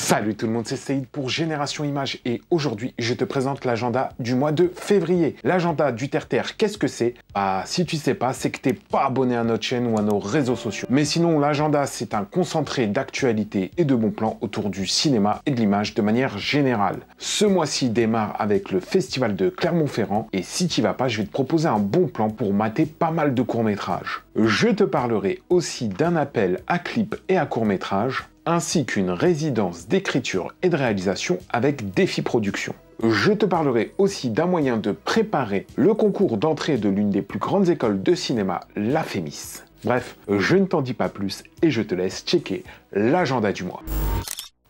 Salut tout le monde, c'est Saïd pour Génération Images et aujourd'hui je te présente l'agenda du mois de février. L'agenda du Terre-Terre, qu'est-ce que c'est? Ah, si tu sais pas, c'est que t'es pas abonné à notre chaîne ou à nos réseaux sociaux. Mais sinon, l'agenda c'est un concentré d'actualité et de bons plans autour du cinéma et de l'image de manière générale. Ce mois-ci démarre avec le festival de Clermont-Ferrand et si t'y vas pas, je vais te proposer un bon plan pour mater pas mal de courts-métrages. Je te parlerai aussi d'un appel à clips et à courts-métrages, ainsi qu'une résidence d'écriture et de réalisation avec Défi Production. Je te parlerai aussi d'un moyen de préparer le concours d'entrée de l'une des plus grandes écoles de cinéma, la FEMIS. Bref, je ne t'en dis pas plus et je te laisse checker l'agenda du mois.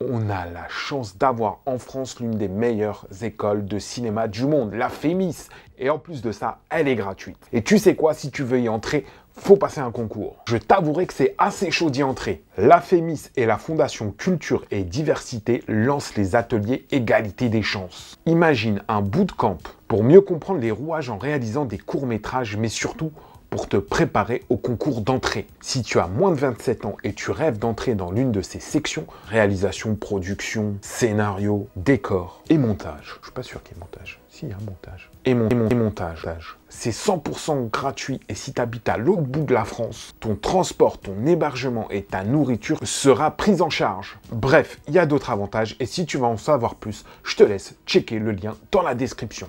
On a la chance d'avoir en France l'une des meilleures écoles de cinéma du monde, la FEMIS. Et en plus de ça, elle est gratuite. Et tu sais quoi, si tu veux y entrer, faut passer un concours. Je t'avouerai que c'est assez chaud d'y entrer. La FEMIS et la Fondation Culture et Diversité lancent les ateliers Égalité des chances. Imagine un bootcamp pour mieux comprendre les rouages en réalisant des courts-métrages, mais surtout pour te préparer au concours d'entrée. Si tu as moins de 27 ans et tu rêves d'entrer dans l'une de ces sections, réalisation, production, scénario, décor et montage. Je suis pas sûr qu'il y ait montage. Si, il y a un montage. Et montage. C'est 100% gratuit et si tu habites à l'autre bout de la France, ton transport, ton hébergement et ta nourriture sera pris en charge. Bref, il y a d'autres avantages et si tu veux en savoir plus, je te laisse checker le lien dans la description.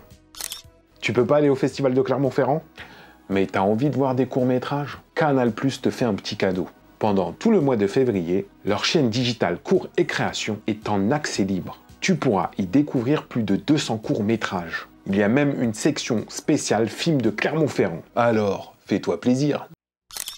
Tu peux pas aller au festival de Clermont-Ferrand ? Mais t'as envie de voir des courts-métrages? Canal+ te fait un petit cadeau. Pendant tout le mois de février, leur chaîne digitale Cours et Création est en accès libre. Tu pourras y découvrir plus de 200 courts-métrages. Il y a même une section spéciale film de Clermont-Ferrand. Alors, fais-toi plaisir.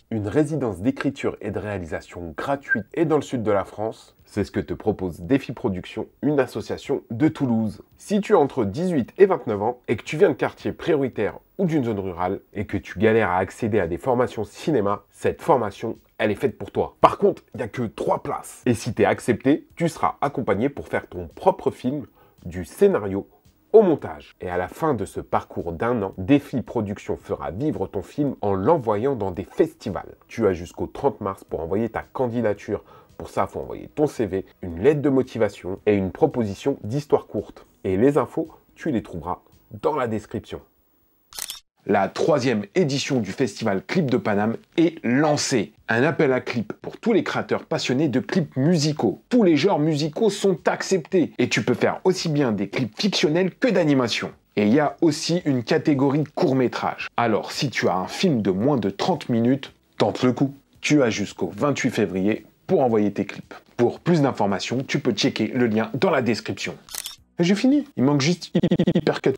Une résidence d'écriture et de réalisation gratuite et dans le sud de la France, c'est ce que te propose Défi Production, une association de Toulouse. Si tu as entre 18 et 29 ans et que tu viens de quartier prioritaire ou d'une zone rurale et que tu galères à accéder à des formations cinéma, cette formation, elle est faite pour toi. Par contre, il n'y a que 3 places. Et si tu es accepté, tu seras accompagné pour faire ton propre film, du scénario au montage. Et à la fin de ce parcours d'1 an, Défi Production fera vivre ton film en l'envoyant dans des festivals. Tu as jusqu'au 30 mars pour envoyer ta candidature. Pour ça, il faut envoyer ton CV, une lettre de motivation et une proposition d'histoire courte. Et les infos, tu les trouveras dans la description. La 3e édition du festival Clip de Paname est lancée. Un appel à clips pour tous les créateurs passionnés de clips musicaux. Tous les genres musicaux sont acceptés et tu peux faire aussi bien des clips fictionnels que d'animation. Et il y a aussi une catégorie court-métrage. Alors si tu as un film de moins de 30 minutes, tente le coup. Tu as jusqu'au 28 février pour envoyer tes clips. Pour plus d'informations, tu peux checker le lien dans la description. J'ai fini. Il manque juste Hypercut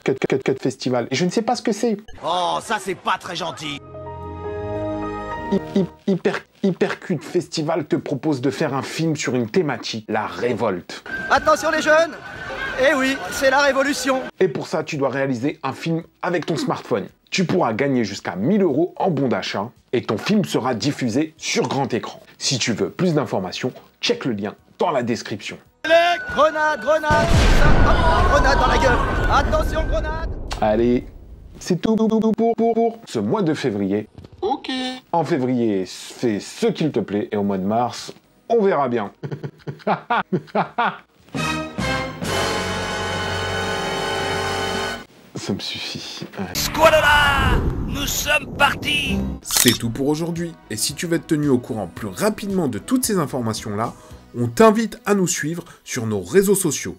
Festival. Et je ne sais pas ce que c'est. Oh, ça c'est pas très gentil. Hypercut Festival te propose de faire un film sur une thématique, la révolte. Attention les jeunes. Eh oui, c'est la révolution. Et pour ça, tu dois réaliser un film avec ton smartphone. Tu pourras gagner jusqu'à 1 000 € en bon d'achat et ton film sera diffusé sur grand écran. Si tu veux plus d'informations, check le lien dans la description. Grenade, grenade, grenade dans la gueule. Attention, grenade. Allez, c'est tout pour ce mois de février. Ok. En février, fais ce qu'il te plaît et au mois de mars, on verra bien. Ça me suffit. Squadra, nous sommes partis. C'est tout pour aujourd'hui. Et si tu veux être tenu au courant plus rapidement de toutes ces informations-là, on t'invite à nous suivre sur nos réseaux sociaux.